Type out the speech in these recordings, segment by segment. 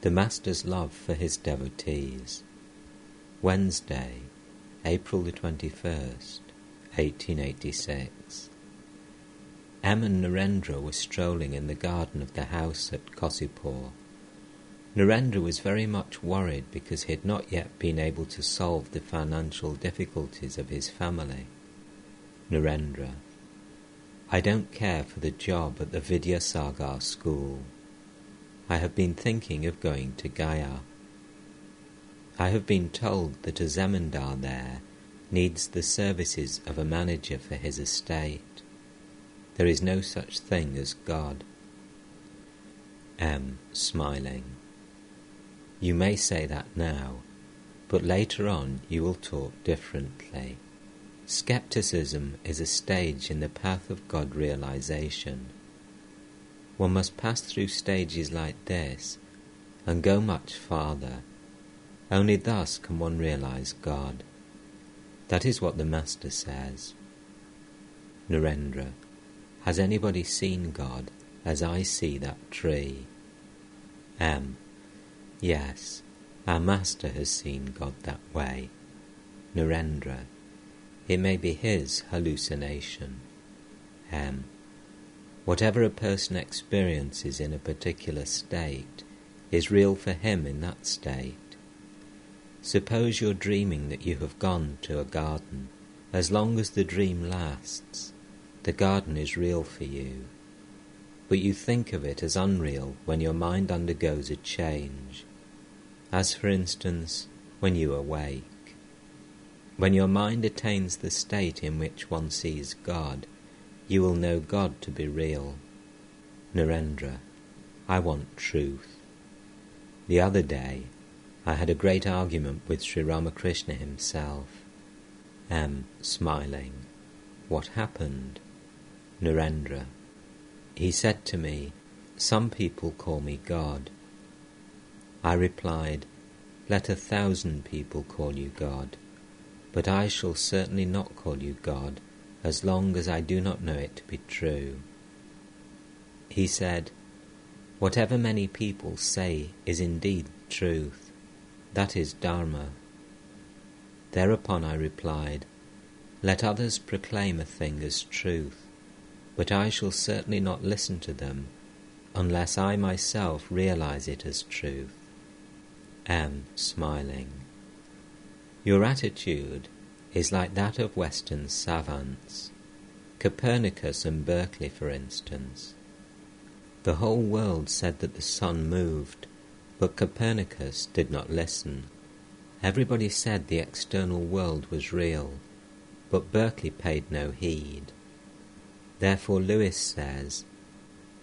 The Master's love for his devotees. Wednesday, April the 21st, 1886. M and Narendra were strolling in the garden of the house at Kosipur. Narendra was very much worried because he had not yet been able to solve the financial difficulties of his family. Narendra: I don't care for the job at the Vidyasagar school. I have been thinking of going to Gaya. I have been told that a zemindar there needs the services of a manager for his estate. There is no such thing as God. M, smiling: You may say that now, but later on you will talk differently. Skepticism is a stage in the path of God realization. One must pass through stages like this and go much farther. Only thus can one realize God. That is what the Master says. Narendra: Has anybody seen God as I see that tree? M: Yes, our Master has seen God that way. Narendra: It may be his hallucination. M: Whatever a person experiences in a particular state is real for him in that state. Suppose you're dreaming that you have gone to a garden. As long as the dream lasts, the garden is real for you. But you think of it as unreal when your mind undergoes a change. As for instance, when you awake. When your mind attains the state in which one sees God, you will know God to be real. Narendra: I want truth. The other day, I had a great argument with Sri Ramakrishna himself. M, smiling: What happened? Narendra: He said to me, Some people call me God. I replied, Let 1,000 people call you God, but I shall certainly not call you God as long as I do not know it to be true. He said, Whatever many people say is indeed truth. That is Dharma. Thereupon I replied, Let others proclaim a thing as truth, but I shall certainly not listen to them unless I myself realize it as truth. M, smiling: Your attitude is like that of Western savants, Copernicus and Berkeley, for instance. The whole world said that the sun moved, but Copernicus did not listen. Everybody said the external world was real, but Berkeley paid no heed. Therefore Lewis says,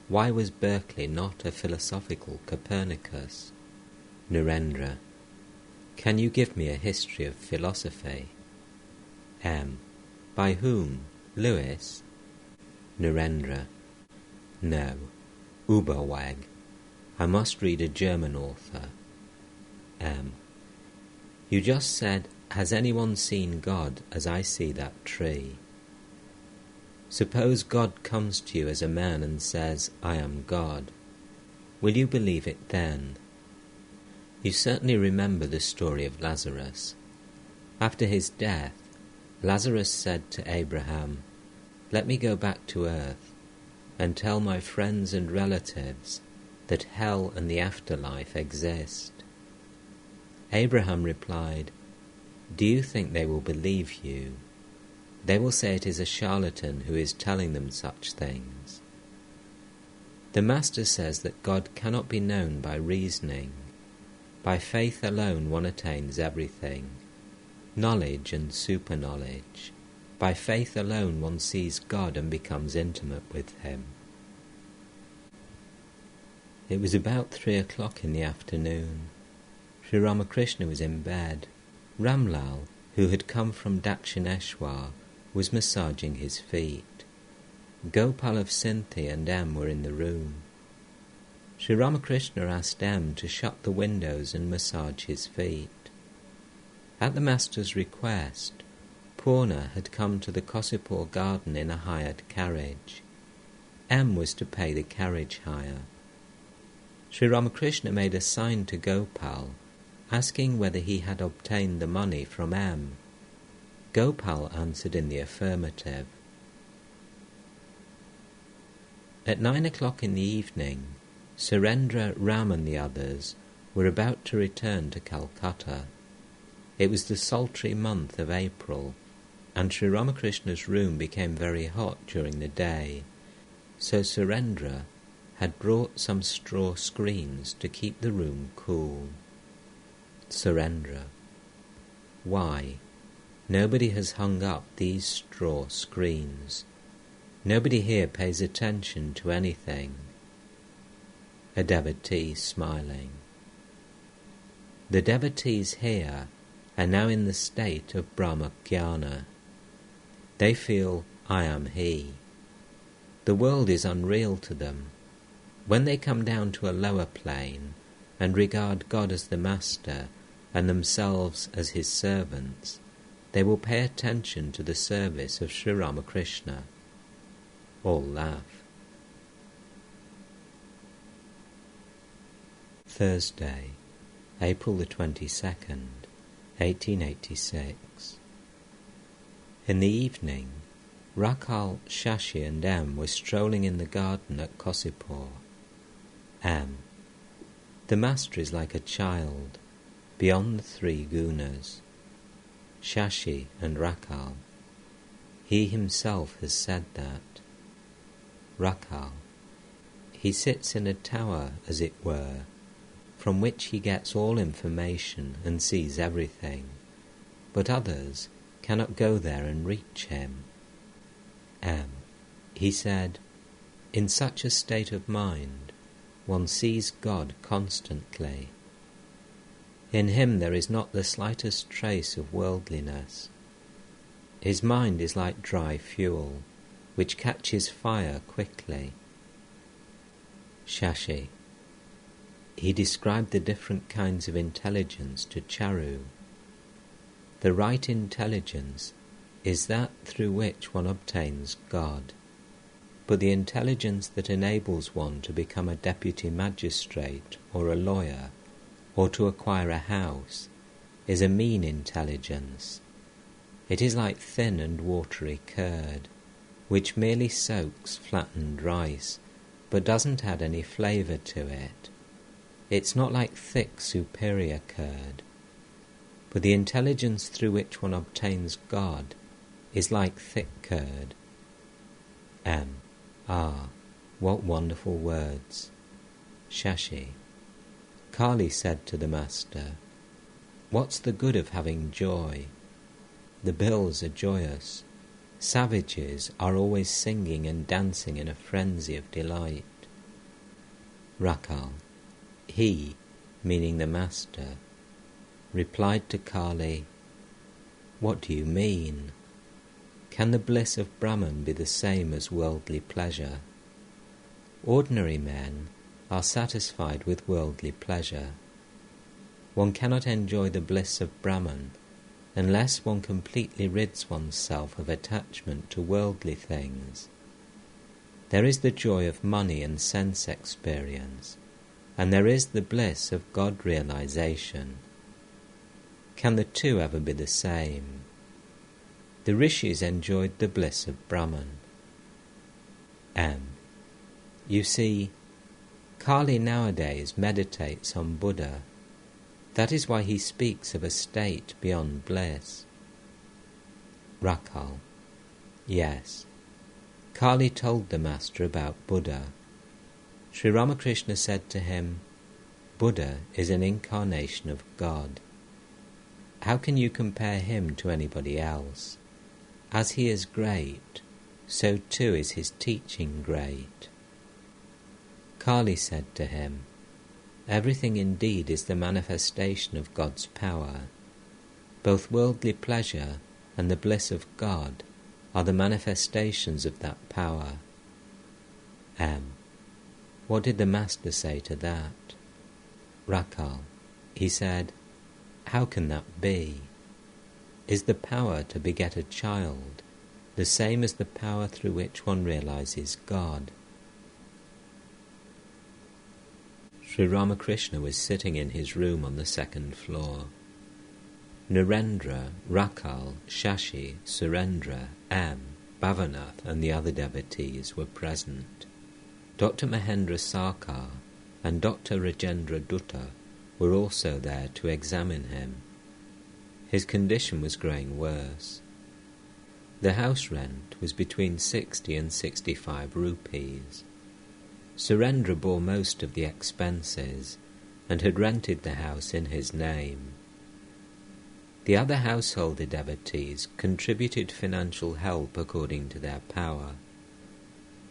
Why was Berkeley not a philosophical Copernicus? Narendra: Can you give me a history of philosophy? M: By whom? Lewis? Narendra: No, Überweg. I must read a German author. M: You just said, Has anyone seen God as I see that tree? Suppose God comes to you as a man and says, I am God. Will you believe it then? You certainly remember the story of Lazarus. After his death, Lazarus said to Abraham, Let me go back to earth and tell my friends and relatives that hell and the afterlife exist. Abraham replied, Do you think they will believe you? They will say it is a charlatan who is telling them such things. The Master says that God cannot be known by reasoning. By faith alone one attains everything, knowledge and super-knowledge. By faith alone one sees God and becomes intimate with him. It was about 3 o'clock in the afternoon. Sri Ramakrishna was in bed. Ramlal, who had come from Dakshineshwar, was massaging his feet. Gopal of Sinthi and M were in the room. Sri Ramakrishna asked M to shut the windows and massage his feet. At the Master's request, Purna had come to the Kosipur garden in a hired carriage. M was to pay the carriage hire. Sri Ramakrishna made a sign to Gopal, asking whether he had obtained the money from M. Gopal answered in the affirmative. At 9 o'clock in the evening, Surendra, Ram and the others were about to return to Calcutta. It was the sultry month of April, and Sri Ramakrishna's room became very hot during the day, so Surendra had brought some straw screens to keep the room cool. Surendra: why? Nobody has hung up these straw screens. Nobody here pays attention to anything. A devotee smiling: the devotees here are now in the state of Brahma-jnana. They feel, I am he. The world is unreal to them. When they come down to a lower plane and regard God as the master and themselves as his servants, they will pay attention to the service of Sri Ramakrishna. All laugh. Thursday, April the 22nd, 1886. In the evening, Rakal, Shashi and M were strolling in the garden at Kosipur. M: the master is like a child, beyond the three gunas. Shashi and Rakal: he himself has said that. Rakal: he sits in a tower, as it were, from which he gets all information and sees everything, but others cannot go there and reach him. M: he said, in such a state of mind, one sees God constantly. In him there is not the slightest trace of worldliness. His mind is like dry fuel, which catches fire quickly. Shashi: he described the different kinds of intelligence to Charu. The right intelligence is that through which one obtains God, but the intelligence that enables one to become a deputy magistrate or a lawyer, or to acquire a house, is a mean intelligence. It is like thin and watery curd, which merely soaks flattened rice, but doesn't add any flavour to it. It's not like thick superior curd. But the intelligence through which one obtains God is like thick curd. M: ah, what wonderful words. Shashi: Kali said to the Master, what's the good of having joy? The bills are joyous. Savages are always singing and dancing in a frenzy of delight. Rakal: he, meaning the Master, replied to Kali, what do you mean? Can the bliss of Brahman be the same as worldly pleasure? Ordinary men are satisfied with worldly pleasure. One cannot enjoy the bliss of Brahman unless one completely rids oneself of attachment to worldly things. There is the joy of money and sense experience, and there is the bliss of God realization. Can the two ever be the same? The rishis enjoyed the bliss of Brahman. M: you see, Kali nowadays meditates on Buddha. That is why he speaks of a state beyond bliss. Rakal: yes. Kali told the Master about Buddha. Sri Ramakrishna said to him, Buddha is an incarnation of God. How can you compare him to anybody else? As he is great, so too is his teaching great. Kali said to him, everything indeed is the manifestation of God's power. Both worldly pleasure and the bliss of God are the manifestations of that power. M: what did the Master say to that? Rakal: he said, how can that be? Is the power to beget a child the same as the power through which one realizes God? Sri Ramakrishna was sitting in his room on the second floor. Narendra, Rakal, Shashi, Surendra, M, Bhavanath and the other devotees were present. Dr. Mahendra Sarkar and Dr. Rajendra Dutta were also there to examine him. His condition was growing worse. The house rent was between 60 and 65 rupees. Surendra bore most of the expenses and had rented the house in his name. The other householder devotees contributed financial help according to their power.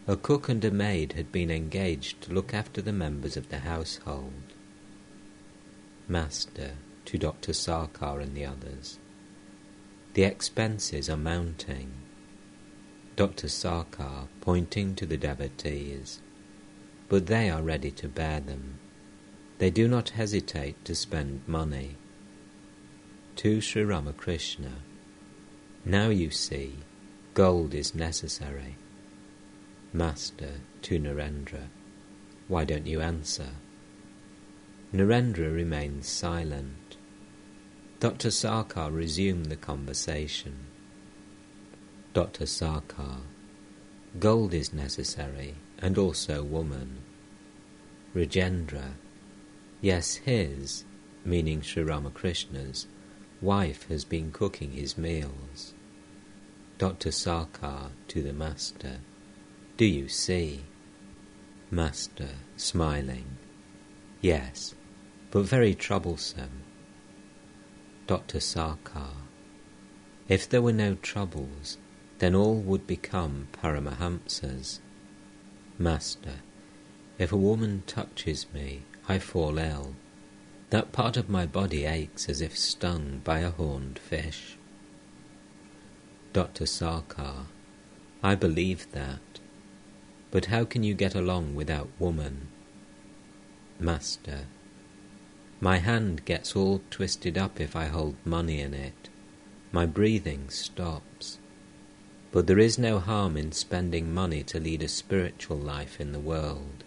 A cook and a maid had been engaged to look after the members of the household. Master, to Dr. Sarkar and the others, the expenses are mounting. Dr. Sarkar, pointing to the devotees, but they are ready to bear them. They do not hesitate to spend money. To Sri Ramakrishna, now you see, gold is necessary. Master, to Narendra, why don't you answer? Narendra remains silent. Dr. Sarkar resumed the conversation. Dr. Sarkar, gold is necessary, and also woman. Rajendra, yes, his, meaning Sri Ramakrishna's, wife has been cooking his meals. Dr. Sarkar, to the Master, do you see? Master, smiling, yes, but very troublesome. Dr. Sarkar, if there were no troubles, then all would become Paramahamsas. Master, if a woman touches me, I fall ill. That part of my body aches as if stung by a horned fish. Dr. Sarkar, I believe that. But how can you get along without woman? Master, my hand gets all twisted up if I hold money in it. My breathing stops. But there is no harm in spending money to lead a spiritual life in the world.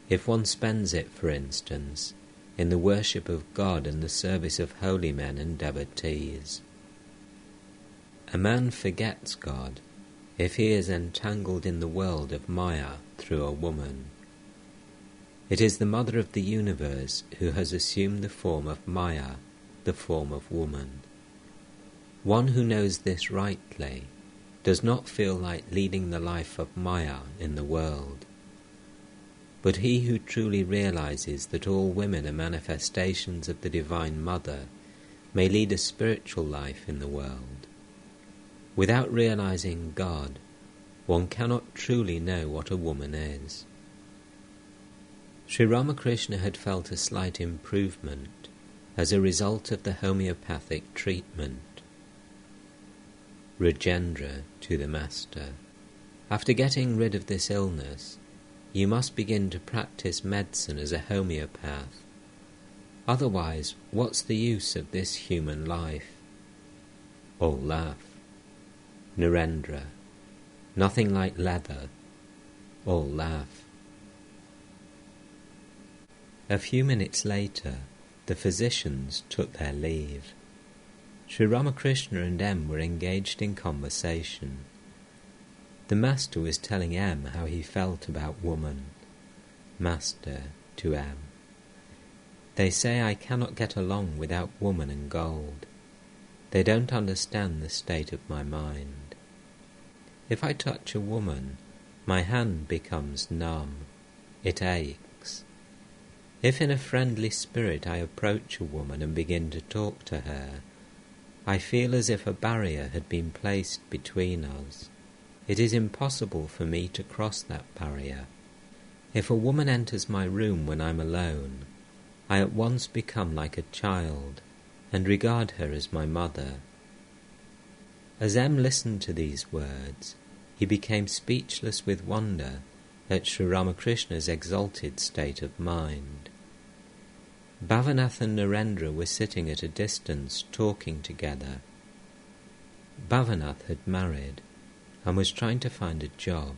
If one spends it, for instance, in the worship of God and the service of holy men and devotees. A man forgets God if he is entangled in the world of Maya through a woman. It is the mother of the universe who has assumed the form of Maya, the form of woman. One who knows this rightly does not feel like leading the life of Maya in the world. But he who truly realizes that all women are manifestations of the Divine Mother may lead a spiritual life in the world. Without realizing God, one cannot truly know what a woman is. Sri Ramakrishna had felt a slight improvement as a result of the homeopathic treatment. Rajendra, to the Master, after getting rid of this illness, you must begin to practice medicine as a homeopath. Otherwise, what's the use of this human life? All laugh. Narendra, nothing like leather. All laugh. A few minutes later, the physicians took their leave. Sri Ramakrishna and M were engaged in conversation. The Master was telling M how he felt about woman. Master, to M, they say I cannot get along without woman and gold. They don't understand the state of my mind. If I touch a woman, my hand becomes numb. It aches. If in a friendly spirit I approach a woman and begin to talk to her, I feel as if a barrier had been placed between us. It is impossible for me to cross that barrier. If a woman enters my room when I'm alone, I at once become like a child and regard her as my mother. As M listened to these words, he became speechless with wonder at Sri Ramakrishna's exalted state of mind. Bhavanath and Narendra were sitting at a distance talking together. Bhavanath had married and was trying to find a job.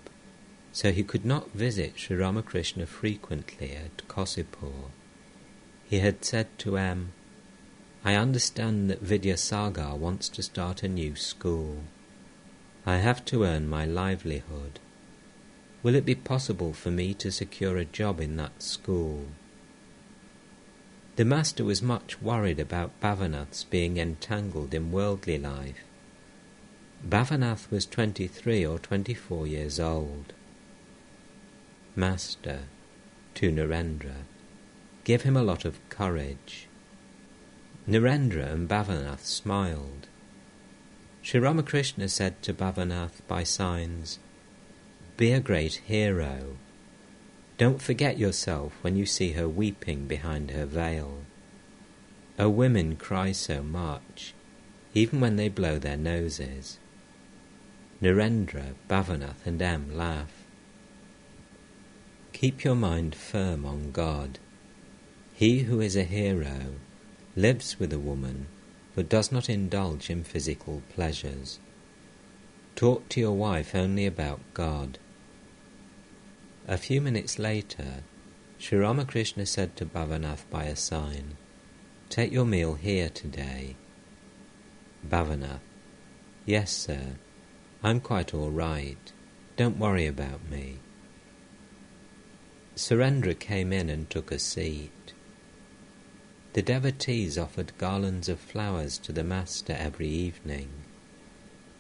so he could not visit Sri Ramakrishna frequently at Kosipur. He had said to M, "I understand that Vidyasagar wants to start a new school. I have to earn my livelihood. Will it be possible for me to secure a job in that school?" The master was much worried about Bhavanath's being entangled in worldly life. Bhavanath was 23 or 24 years old. "Master," to Narendra, "give him a lot of courage." Narendra and Bhavanath smiled. Sri Ramakrishna said to Bhavanath by signs, "Be a great hero. Don't forget yourself when you see her weeping behind her veil. Oh, women cry so much, even when they blow their noses." Narendra, Bhavanath and M laugh. Keep your mind firm on God. He who is a hero lives with a woman but does not indulge in physical pleasures. Talk to your wife only about God. A few minutes later, Sri Ramakrishna said to Bhavanath by a sign, "Take your meal here today." Bhavanath, "Yes, sir. I'm quite all right. Don't worry about me." Surendra came in and took a seat. The devotees offered garlands of flowers to the master every evening.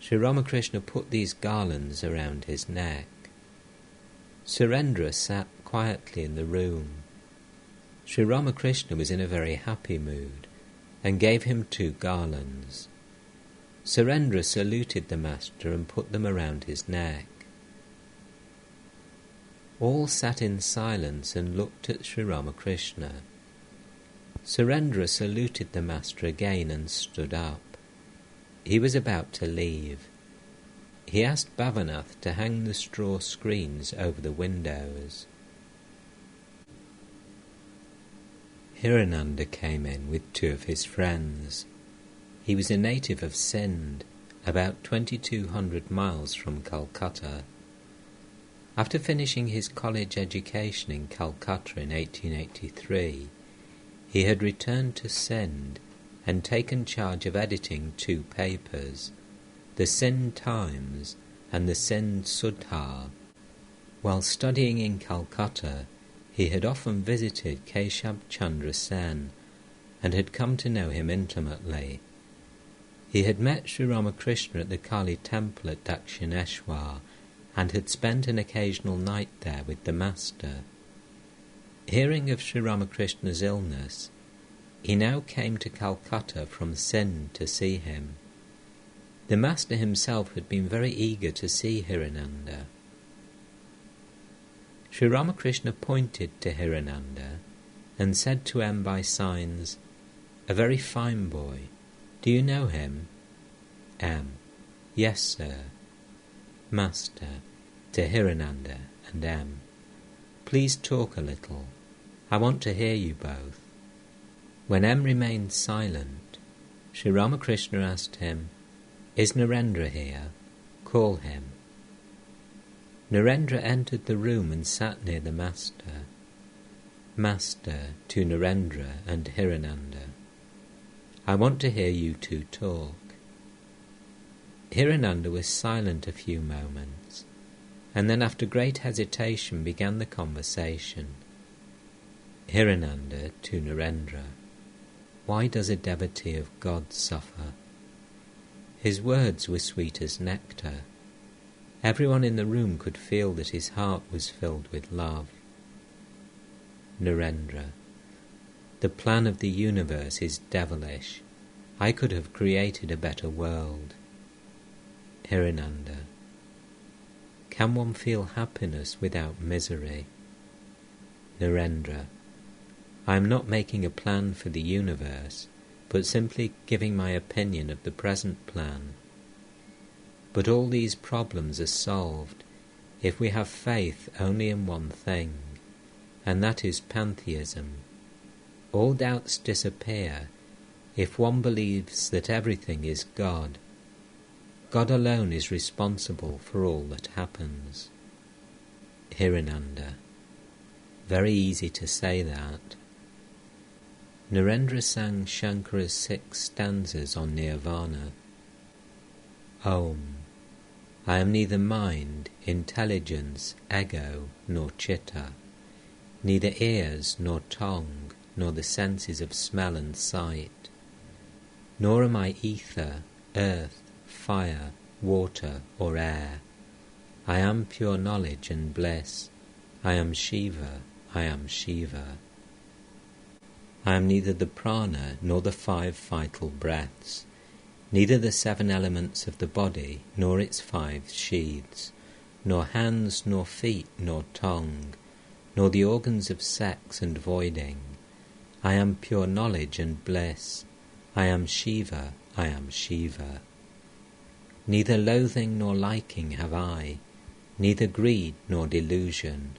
Sri Ramakrishna put these garlands around his neck. Surendra sat quietly in the room. Sri Ramakrishna was in a very happy mood and gave him 2 garlands. Surendra saluted the master and put them around his neck. All sat in silence and looked at Sri Ramakrishna. Surendra saluted the master again and stood up. He was about to leave. He asked Bhavanath to hang the straw screens over the windows. Hirananda came in with 2 of his friends. He was a native of Sindh, about 2,200 miles from Calcutta. After finishing his college education in Calcutta in 1883, he had returned to Sindh and taken charge of editing 2 papers, the Sindh Times and the Sindh Sudhar. While studying in Calcutta, he had often visited Keshab Chandra Sen and had come to know him intimately. He had met Sri Ramakrishna at the Kali temple at Dakshineshwar and had spent an occasional night there with the master. Hearing of Sri Ramakrishna's illness, he now came to Calcutta from Sindh to see him. The master himself had been very eager to see Hirananda. Sri Ramakrishna pointed to Hirananda and said to M by signs, "A very fine boy. Do you know him?" M, "Yes, sir." Master, to Hirananda and M, "Please talk a little. I want to hear you both." When M remained silent, Sri Ramakrishna asked him, "Is Narendra here? Call him." Narendra entered the room and sat near the master. Master, to Narendra and Hirananda, "I want to hear you 2 talk." Hirananda was silent a few moments, and then after great hesitation began the conversation. Hirananda, to Narendra, "Why does a devotee of God suffer?" His words were sweet as nectar. Everyone in the room could feel that his heart was filled with love. Narendra, "The plan of the universe is devilish. I could have created a better world." Hirananda, "Can one feel happiness without misery?" Narendra, "I am not making a plan for the universe, but simply giving my opinion of the present plan. But all these problems are solved if we have faith only in one thing, and that is pantheism. All doubts disappear if one believes that everything is God. God alone is responsible for all that happens." Hirananda. Very easy to say that. Narendra sang Shankara's 6 stanzas on Nirvana. Om. I am neither mind, intelligence, ego, nor chitta, neither ears nor tongue, nor the senses of smell and sight, nor am I ether, earth, fire, water, or air. I am pure knowledge and bliss. I am Shiva, I am Shiva. I am neither the prana nor the 5 vital breaths, neither the 7 elements of the body nor its 5 sheaths, nor hands nor feet nor tongue, nor the organs of sex and voiding. I am pure knowledge and bliss. I am Shiva, I am Shiva. Neither loathing nor liking have I, neither greed nor delusion.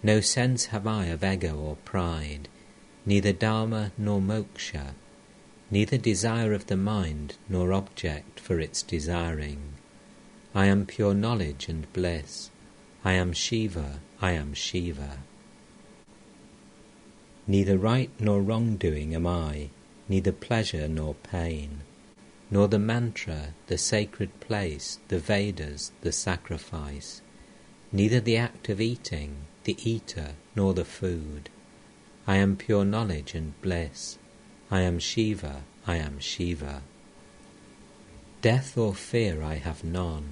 No sense have I of ego or pride, neither dharma nor moksha, neither desire of the mind nor object for its desiring. I am pure knowledge and bliss. I am Shiva, I am Shiva. Neither right nor wrongdoing am I, neither pleasure nor pain, nor the mantra, the sacred place, the Vedas, the sacrifice, neither the act of eating, the eater, nor the food. I am pure knowledge and bliss. I am Shiva, I am Shiva. Death or fear I have none,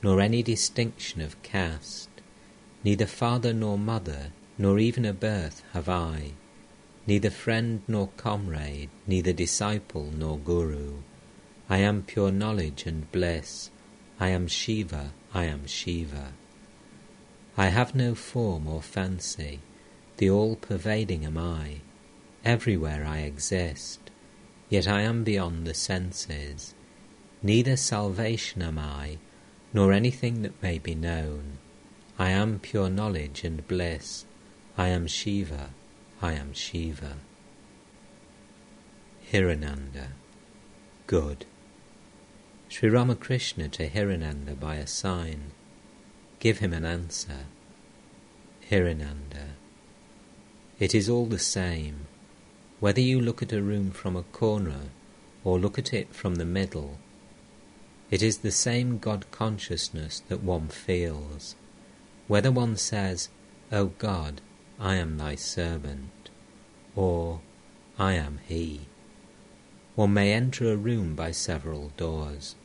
nor any distinction of caste, neither father nor mother, nor even a birth have I, neither friend nor comrade, neither disciple nor guru. I am pure knowledge and bliss. I am Shiva, I am Shiva. I have no form or fancy, the all-pervading am I. Everywhere I exist, yet I am beyond the senses. Neither salvation am I, nor anything that may be known. I am pure knowledge and bliss. I am Shiva, I am Shiva. Hirananda. Good. Sri Ramakrishna to Hirananda by a sign. Give him an answer. Hirananda. It is all the same, whether you look at a room from a corner or look at it from the middle. It is the same God consciousness that one feels, whether one says, O God, I am thy servant, or I am he. One may enter a room by several doors.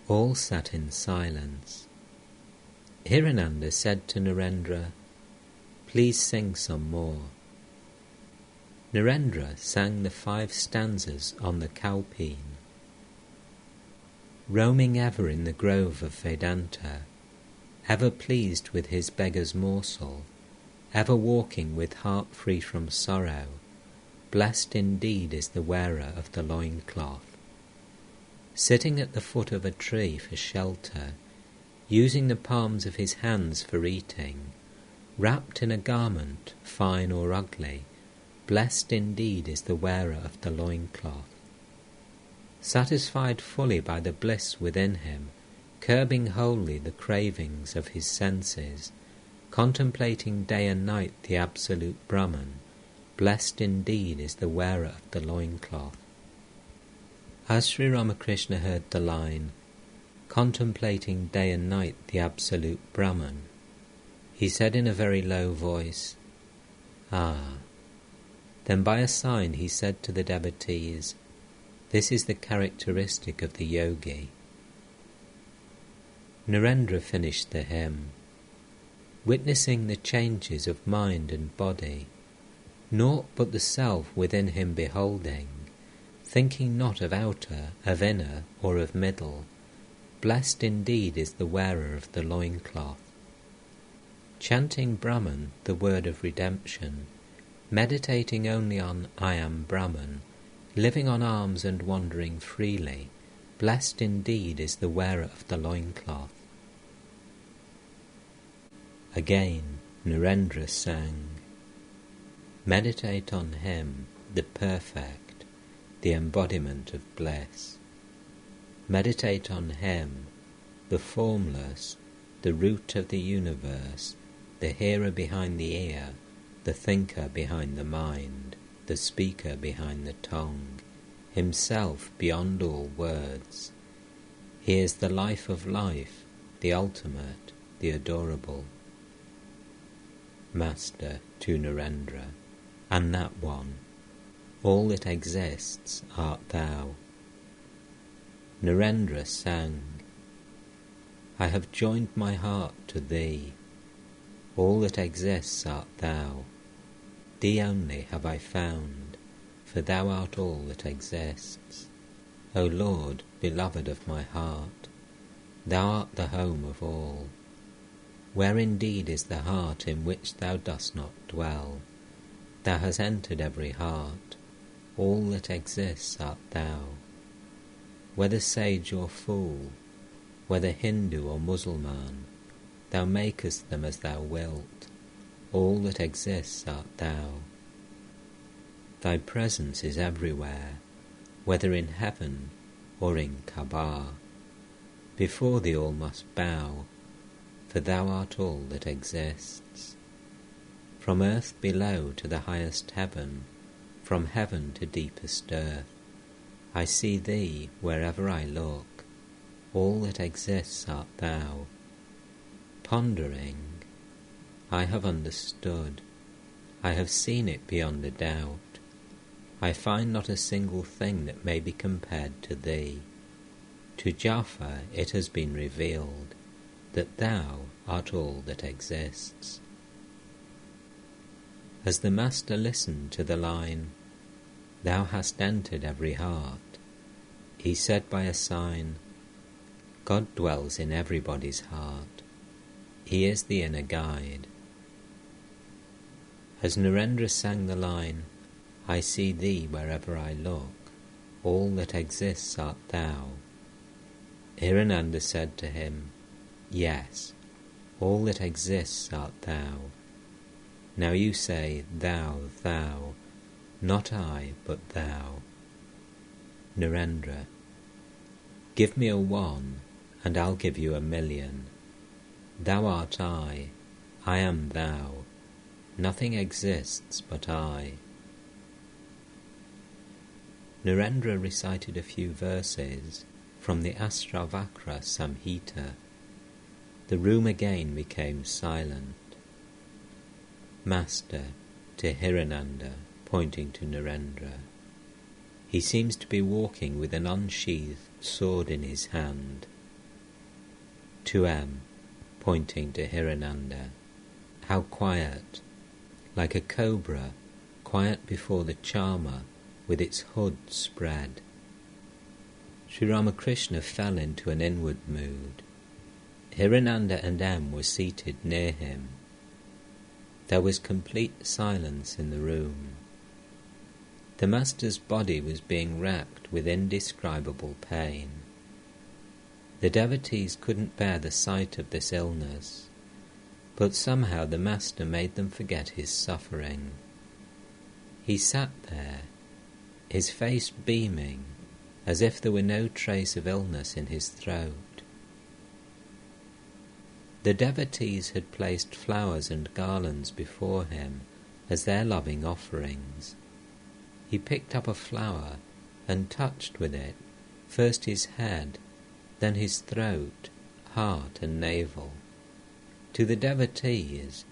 All sat in silence. Hirananda said to Narendra, Please sing some more. Narendra sang the 5 stanzas on the Kalpine. Roaming ever in the grove of Vedanta, ever pleased with his beggar's morsel, ever walking with heart free from sorrow, blessed indeed is the wearer of the loincloth. Sitting at the foot of a tree for shelter, using the palms of his hands for eating, wrapped in a garment, fine or ugly, blessed indeed is the wearer of the loincloth. Satisfied fully by the bliss within him, curbing wholly the cravings of his senses, contemplating day and night the absolute Brahman, blessed indeed is the wearer of the loincloth. As Sri Ramakrishna heard the line, contemplating day and night the absolute Brahman, he said in a very low voice, Ah. Then by a sign he said to the devotees, This is the characteristic of the yogi. Narendra finished the hymn, witnessing the changes of mind and body, naught but the self within him beholding, thinking not of outer, of inner, or of middle. Blessed indeed is the wearer of the loincloth. Chanting Brahman, the word of redemption, meditating only on I am Brahman, living on alms and wandering freely, blessed indeed is the wearer of the loincloth. Again Narendra sang, Meditate on him, the perfect, the embodiment of bliss. Meditate on him, the formless, the root of the universe, the hearer behind the ear, the thinker behind the mind, the speaker behind the tongue, himself beyond all words. He is the life of life, the ultimate, the adorable. Master to Narendra, and that one, all that exists art thou. Narendra sang, I have joined my heart to thee, all that exists art thou. Thee only have I found, for thou art all that exists. O Lord, beloved of my heart, thou art the home of all. Where indeed is the heart in which thou dost not dwell? Thou hast entered every heart, all that exists art thou. Whether sage or fool, whether Hindu or Mussulman, thou makest them as thou wilt, all that exists art thou. Thy presence is everywhere, whether in heaven or in Kaaba. Before thee all must bow, for thou art all that exists. From earth below to the highest heaven, from heaven to deepest earth, I see thee wherever I look, all that exists art thou. Pondering, I have understood, I have seen it beyond a doubt. I find not a single thing that may be compared to thee. To Jaffa it has been revealed that thou art all that exists. As the Master listened to the line, Thou hast entered every heart, he said by a sign, God dwells in everybody's heart. He is the inner guide. As Narendra sang the line, I see thee wherever I look, all that exists art thou. Hirananda said to him, Yes, all that exists art thou. Now you say, thou, thou, not I, but thou. Narendra, give me a one, and I'll give you 1,000,000. Thou art I am thou. Nothing exists but I. Narendra recited a few verses from the Ashravakra Samhita. The room again became silent. Master, to Hirananda, pointing to Narendra, he seems to be walking with an unsheathed sword in his hand. To M, pointing to Hirananda, how quiet, like a cobra, quiet before the charmer, with its hood spread. Sri Ramakrishna fell into an inward mood. Hirananda and M were seated near him. There was complete silence in the room. The Master's body was being racked with indescribable pain. The devotees couldn't bear the sight of this illness, but somehow the Master made them forget his suffering. He sat there, his face beaming, as if there were no trace of illness in his throat. The devotees had placed flowers and garlands before him as their loving offerings. He picked up a flower and touched with it first his head, then his throat, heart and navel. To the devotees,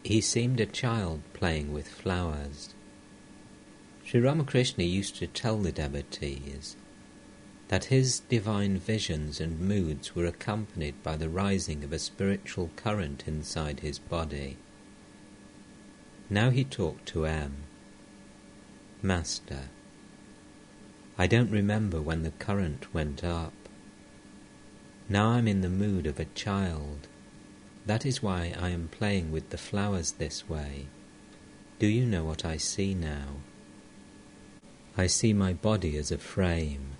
he seemed a child playing with flowers. Sri Ramakrishna used to tell the devotees that his divine visions and moods were accompanied by the rising of a spiritual current inside his body. Now he talked to M. Master, I don't remember when the current went up. Now I'm in the mood of a child. That is why I am playing with the flowers this way. Do you know what I see now? I see my body as a frame,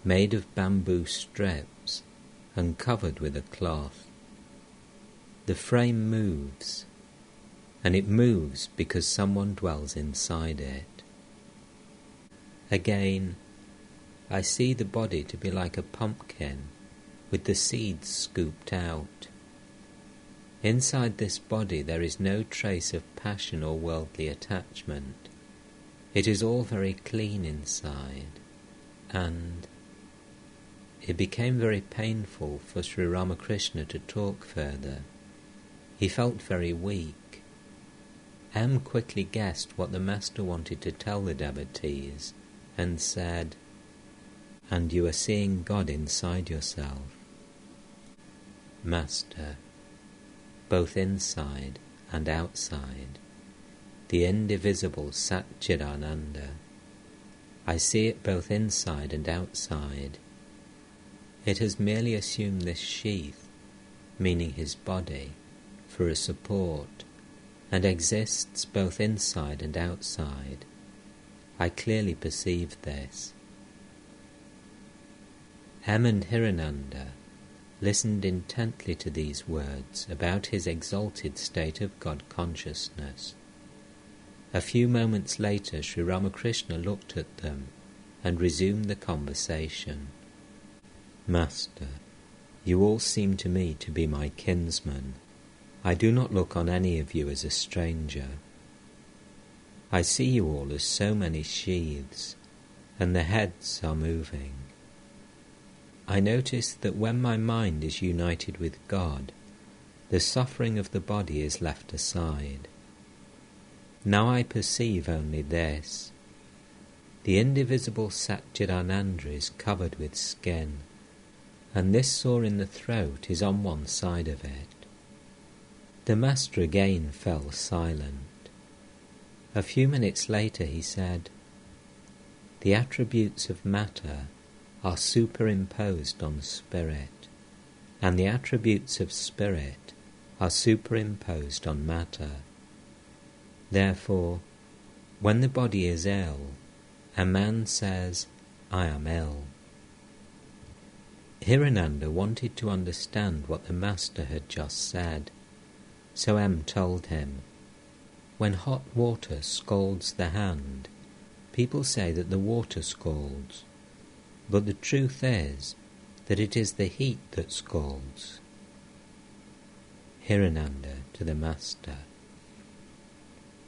made of bamboo strips and covered with a cloth. The frame moves, and it moves because someone dwells inside it. Again, I see the body to be like a pumpkin with the seeds scooped out. Inside this body there is no trace of passion or worldly attachment. It is all very clean inside, and it became very painful for Sri Ramakrishna to talk further. He felt very weak. M quickly guessed what the Master wanted to tell the devotees and said, "And you are seeing God inside yourself." Master, both inside and outside, the indivisible Satchidananda. I see it both inside and outside. It has merely assumed this sheath, meaning his body, for a support, and exists both inside and outside. I clearly perceive this. M and Hirananda listened intently to these words about his exalted state of God consciousness. A few moments later, Sri Ramakrishna looked at them and resumed the conversation. "Master, you all seem to me to be my kinsmen. I do not look on any of you as a stranger. I see you all as so many sheaths, and the heads are moving. I notice that when my mind is united with God, the suffering of the body is left aside. Now I perceive only this. The indivisible Satchidananda is covered with skin, and this sore in the throat is on one side of it." The Master again fell silent. A few minutes later he said, "The attributes of matter are superimposed on spirit, and the attributes of spirit are superimposed on matter. Therefore, when the body is ill, a man says, 'I am ill.'" Hirananda wanted to understand what the Master had just said, so M told him, "When hot water scalds the hand, people say that the water scalds, but the truth is that it is the heat that scalds." Hirananda to the Master,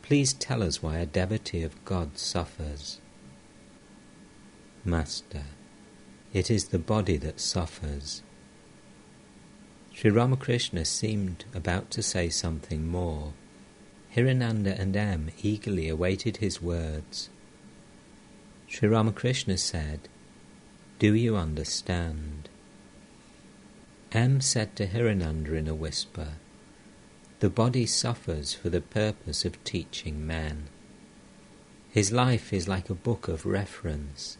"Please tell us why a devotee of God suffers." Master, "It is the body that suffers." Sri Ramakrishna seemed about to say something more. Hirananda and M eagerly awaited his words. Sri Ramakrishna said, "Do you understand?" M said to Hirananda in a whisper, "The body suffers for the purpose of teaching men. His life is like a book of reference.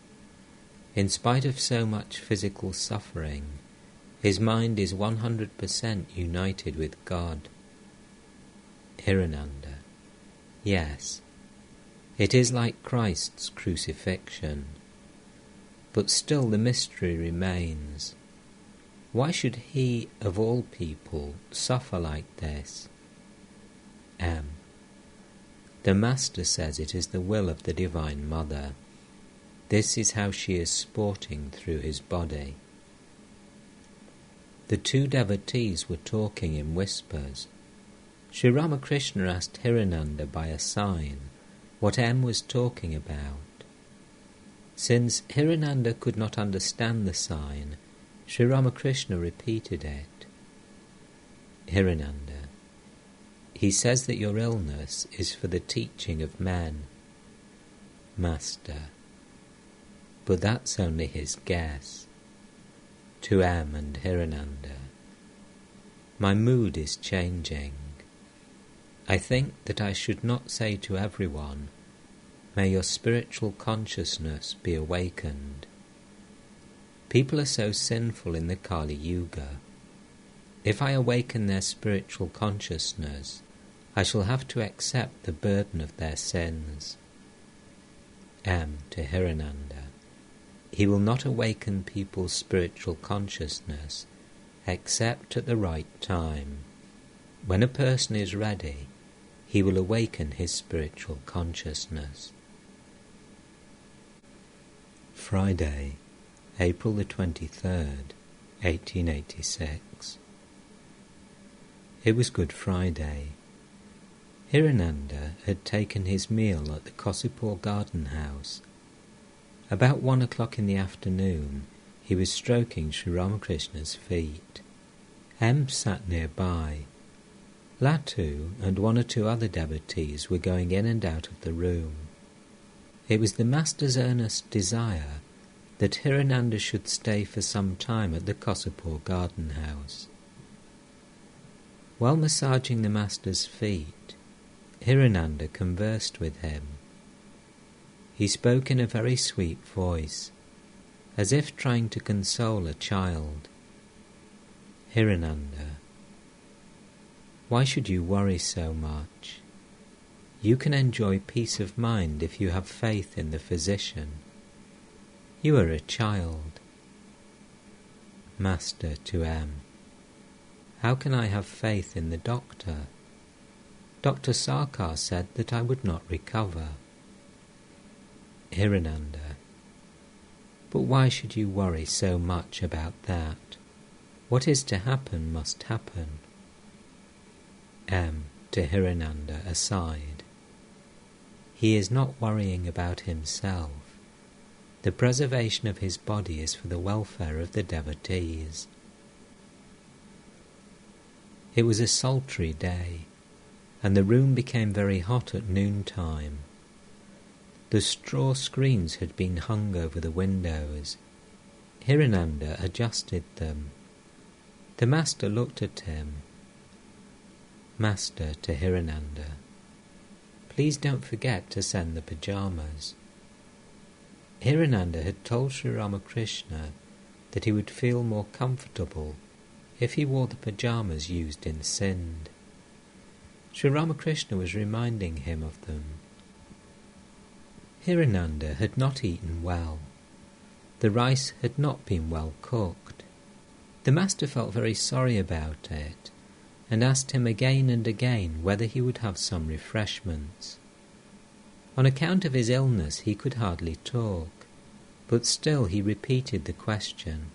In spite of so much physical suffering, his mind is 100% united with God." Hirananda, "Yes, it is like Christ's crucifixion. But still the mystery remains. Why should he, of all people, suffer like this?" M. "The Master says it is the will of the Divine Mother. This is how she is sporting through his body." The two devotees were talking in whispers. Sri Ramakrishna asked Hirananda by a sign what M was talking about. Since Hirananda could not understand the sign, Sri Ramakrishna repeated it. Hirananda, "He says that your illness is for the teaching of men." Master, "But that's only his guess." To M and Hirananda, "My mood is changing. I think that I should not say to everyone, 'May your spiritual consciousness be awakened.' People are so sinful in the Kali Yuga. If I awaken their spiritual consciousness, I shall have to accept the burden of their sins." M to Hirananda, "He will not awaken people's spiritual consciousness except at the right time. When a person is ready, he will awaken his spiritual consciousness." Friday, April the 23rd, 1886. It was Good Friday. Hirananda had taken his meal at the Kosipur garden house. About 1 o'clock in the afternoon, he was stroking Sri Ramakrishna's feet. M sat nearby. Latu and 1 or 2 other devotees were going in and out of the room. It was the Master's earnest desire that Hirananda should stay for some time at the Kosipur garden house. While massaging the Master's feet, Hirananda conversed with him. He spoke in a very sweet voice, as if trying to console a child. Hirananda, why should you worry so much? You can enjoy peace of mind if you have faith in the physician. You are a child. Master to M. How can I have faith in the doctor? Dr. Sarkar said that I would not recover. Hirananda, but why should you worry so much about that? What is to happen must happen. M. to Hirananda aside. He is not worrying about himself. The preservation of his body is for the welfare of the devotees. It was a sultry day, and the room became very hot at noontime. The straw screens had been hung over the windows. Hirananda adjusted them. The Master looked at him. Master to Hirananda, please don't forget to send the pyjamas. Hirananda had told Sri Ramakrishna that he would feel more comfortable if he wore the pyjamas used in Sindh. Sri Ramakrishna was reminding him of them. Hirananda had not eaten well. The rice had not been well cooked. The Master felt very sorry about it, and asked him again and again whether he would have some refreshments. On account of his illness he could hardly talk, but still he repeated the question.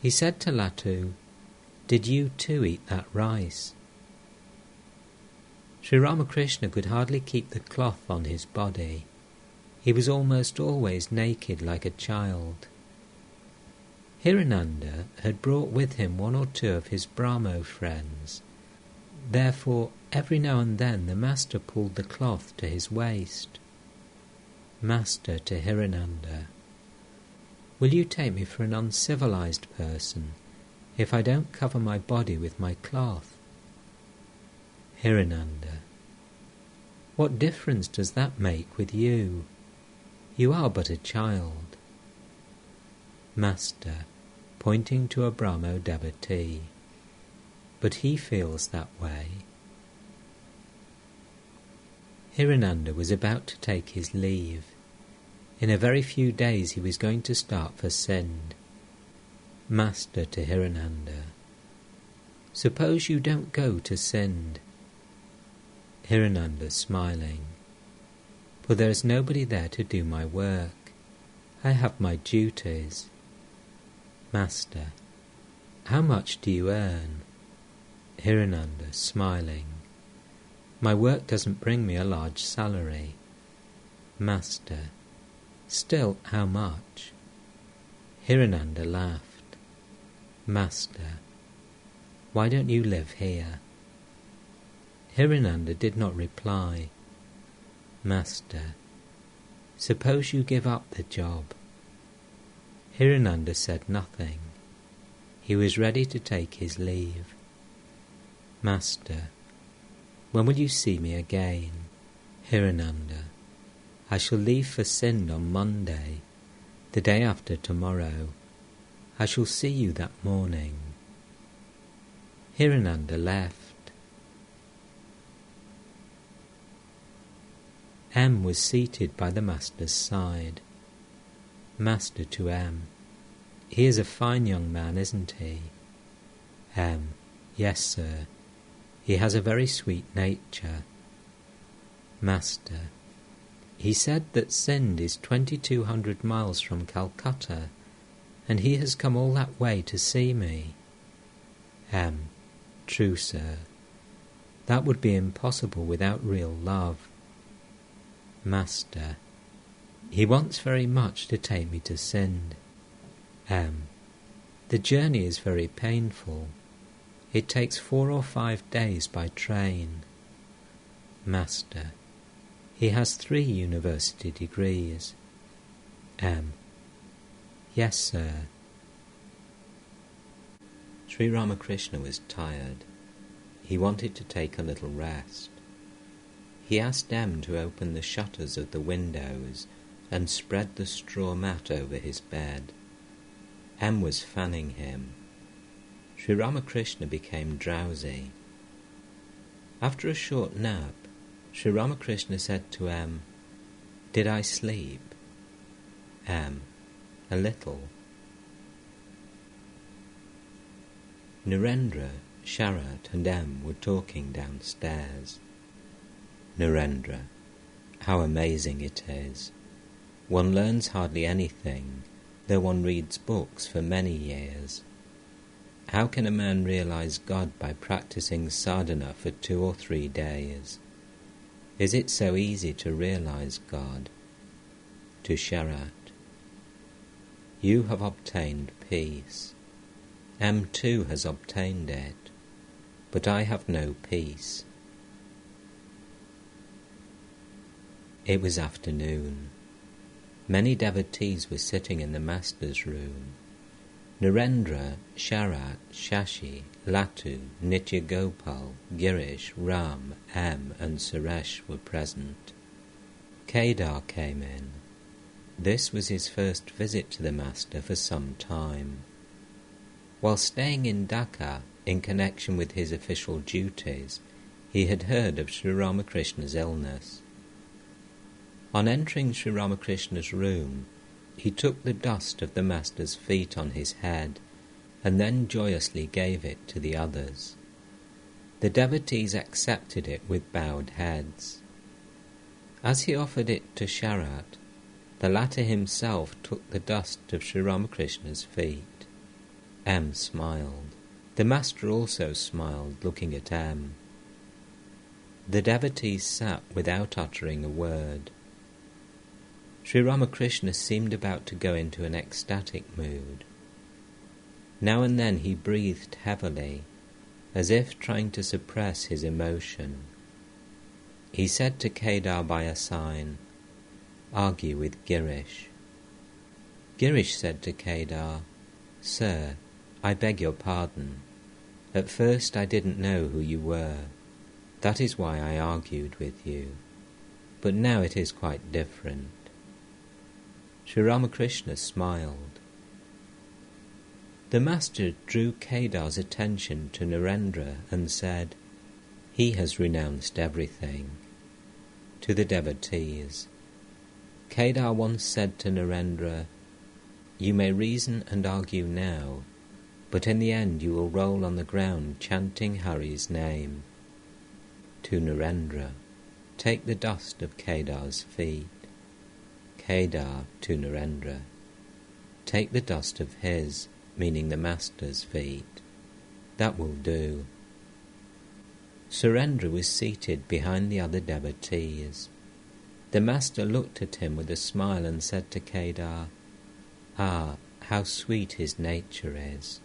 He said to Latu, "Did you too eat that rice?" Sri Ramakrishna could hardly keep the cloth on his body. He was almost always naked like a child. Hirananda had brought with him 1 or 2 of his Brahmo friends. Therefore, every now and then the Master pulled the cloth to his waist. Master to Hirananda, will you take me for an uncivilized person if I don't cover my body with my cloth? Hirananda, what difference does that make with you? You are but a child. Master, pointing to a Brahmo devotee, but he feels that way. Hirananda was about to take his leave. In a very few days he was going to start for Sindh. Master to Hirananda, suppose you don't go to Sindh? Hirananda smiling, for there is nobody there to do my work. I have my duties. Master, how much do you earn? Hirananda smiling, my work doesn't bring me a large salary. Master, still how much? Hirananda laughed. Master, why don't you live here? Hirananda did not reply. Master, suppose you give up the job. Hirananda said nothing. He was ready to take his leave. Master, when will you see me again? Hirananda, I shall leave for Sindh on Monday, the day after tomorrow. I shall see you that morning. Hirananda left. M was seated by the Master's side. Master to M, he is a fine young man, isn't he? M, yes, sir. He has a very sweet nature. Master, he said that Sindh is 2,200 miles from Calcutta, and he has come all that way to see me. M, True, sir. That would be impossible without real love. Master. He wants very much to take me to Sind. The journey is very painful. It takes 4 or 5 days by train. Master. He has 3 university degrees. Yes, sir. Sri Ramakrishna was tired. He wanted to take a little rest. He asked M to open the shutters of the windows and spread the straw mat over his bed. M was fanning him. Sri Ramakrishna became drowsy. After a short nap, Sri Ramakrishna said to M, "Did I sleep?" M, "A little." Narendra, Sharat and M were talking downstairs. Narendra, how amazing it is. One learns hardly anything, though one reads books for many years. How can a man realize God by practicing sadhana for 2 or 3 days? Is it so easy to realize God? To Sharat, you have obtained peace. M too has obtained it, but I have no peace. It was afternoon. Many devotees were sitting in the Master's room. Narendra, Sharat, Shashi, Latu, Nitya Gopal, Girish, Ram, M and Suresh were present. Kedar came in. This was his first visit to the Master for some time. While staying in Dhaka in connection with his official duties, he had heard of Sri Ramakrishna's illness. On entering Sri Ramakrishna's room, he took the dust of the Master's feet on his head and then joyously gave it to the others. The devotees accepted it with bowed heads. As he offered it to Sharat, the latter himself took the dust of Sri Ramakrishna's feet. M smiled. The Master also smiled, looking at M. The devotees sat without uttering a word. Sri Ramakrishna seemed about to go into an ecstatic mood. Now and then he breathed heavily, as if trying to suppress his emotion. He said to Kedar by a sign, "Argue with Girish." Girish said to Kedar, "Sir, I beg your pardon. At first I didn't know who you were. That is why I argued with you. But now it is quite different." Sri Ramakrishna smiled. The Master drew Kedar's attention to Narendra and said, "He has renounced everything." To the devotees, Kedar once said to Narendra, "You may reason and argue now, but in the end you will roll on the ground chanting Hari's name." To Narendra, "Take the dust of Kedar's feet." Kedar to Narendra, "Take the dust of his," meaning the Master's feet. "That will do." Surendra was seated behind the other devotees. The Master looked at him with a smile and said to Kedar, "Ah, how sweet his nature is."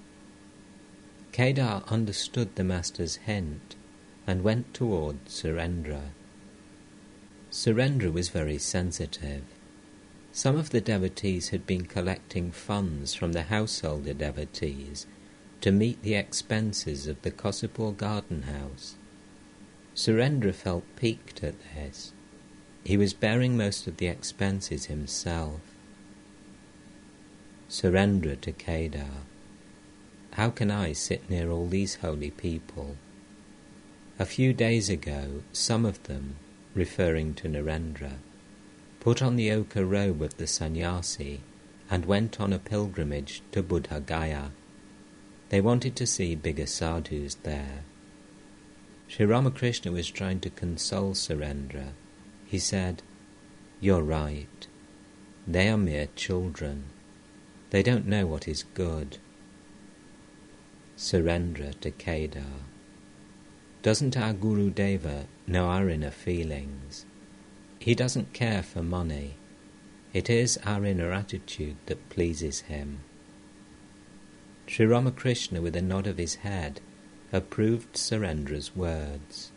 Kedar understood the Master's hint and went toward Surendra. Surendra was very sensitive. Some of the devotees had been collecting funds from the householder devotees to meet the expenses of the Kosipur garden house. Surendra felt piqued at this. He was bearing most of the expenses himself. Surendra to Kedar, "How can I sit near all these holy people?" A few days ago, some of them, referring to Narendra, put on the ochre robe of the sannyasi and went on a pilgrimage to Buddha Gaya. They wanted to see bigger sadhus there. Sri Ramakrishna was trying to console Surendra. He said, "You're right. They are mere children. They don't know what is good." Surendra to Kedar, Doesn't our Guru Deva know our inner feelings? He doesn't care for money. It is our inner attitude that pleases him. Sri Ramakrishna, with a nod of his head, approved Surendra's words.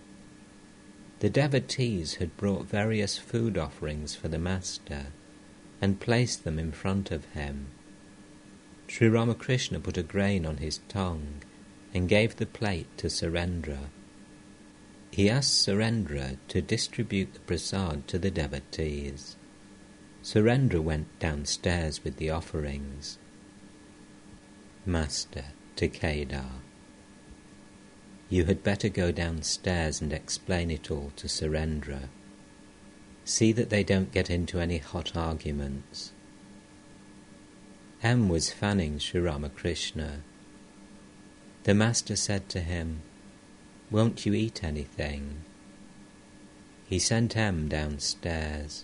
The devotees had brought various food offerings for the Master and placed them in front of him. Sri Ramakrishna put a grain on his tongue and gave the plate to Surendra. He asked Surendra to distribute the prasad to the devotees. Surendra went downstairs with the offerings. Master to Kedar: you had better go downstairs and explain it all to Surendra. See that they don't get into any hot arguments. M was fanning Sri Ramakrishna. The Master said to him, "Won't you eat anything?" He sent M downstairs.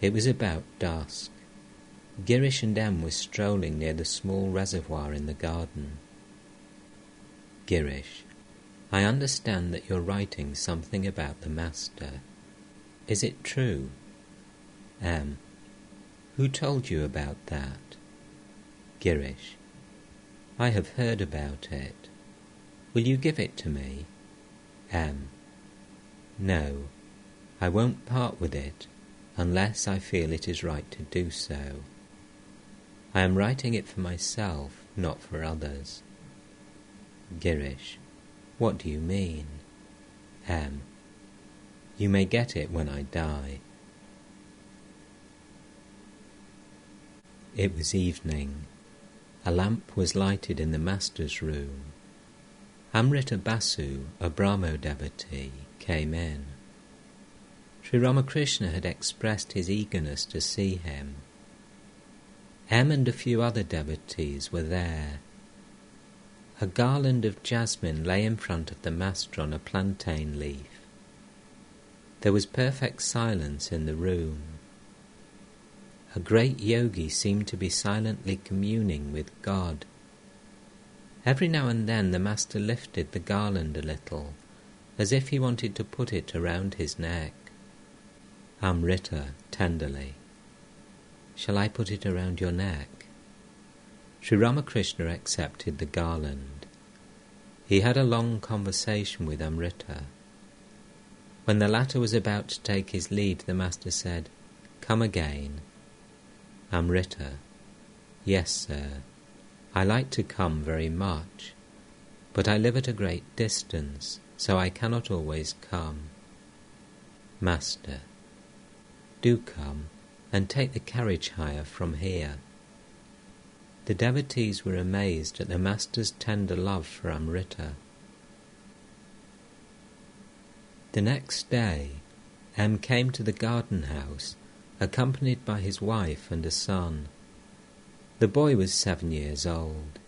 It was about dusk. Girish and M were strolling near the small reservoir in the garden. Girish: I understand that you're writing something about the Master. Is it true? M: who told you about that? Girish: I have heard about it. Will you give it to me? M: no, I won't part with it unless I feel it is right to do so. I am writing it for myself, not for others. Girish: what do you mean? M: you may get it when I die. It was evening. A lamp was lighted in the Master's room. Amrita Basu, a Brahmo devotee, came in. Sri Ramakrishna had expressed his eagerness to see him. M and a few other devotees were there. A garland of jasmine lay in front of the Master on a plantain leaf. There was perfect silence in the room. A great yogi seemed to be silently communing with God. Every now and then the Master lifted the garland a little, as if he wanted to put it around his neck. Amrita, tenderly: shall I put it around your neck? Sri Ramakrishna accepted the garland. He had a long conversation with Amrita. When the latter was about to take his leave, the Master said, "Come again." Amrita: yes, sir. I like to come very much, but I live at a great distance, so I cannot always come. Master: do come and take the carriage hire from here. The devotees were amazed at the Master's tender love for Amrita. The next day, M came to the garden house, accompanied by his wife and a son. The boy was 7 years old.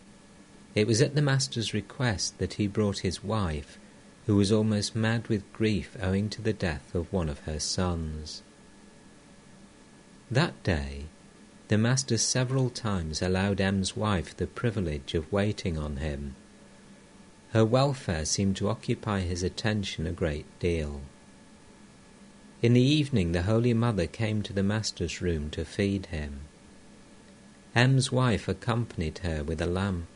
It was at the Master's request that he brought his wife, who was almost mad with grief owing to the death of one of her sons. That day, the Master several times allowed M's wife the privilege of waiting on him. Her welfare seemed to occupy his attention a great deal. In the evening the Holy Mother came to the Master's room to feed him. M's wife accompanied her with a lamp.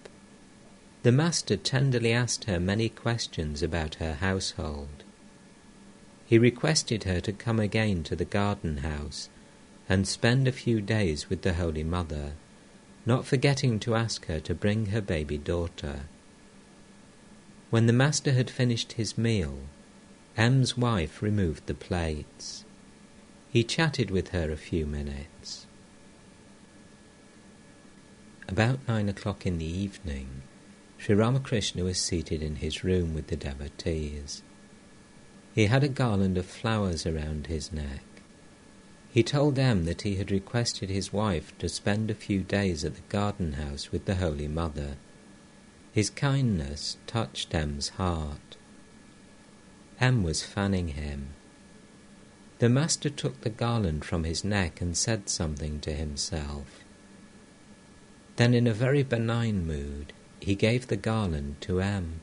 The Master tenderly asked her many questions about her household. He requested her to come again to the garden house and spend a few days with the Holy Mother, not forgetting to ask her to bring her baby daughter. When the Master had finished his meal, M's wife removed the plates. He chatted with her a few minutes. About 9 o'clock in the evening, Sri Ramakrishna was seated in his room with the devotees. He had a garland of flowers around his neck. He told them that he had requested his wife to spend a few days at the garden house with the Holy Mother. His kindness touched M's heart. M was fanning him. The Master took the garland from his neck and said something to himself. Then, in a very benign mood, he gave the garland to Am.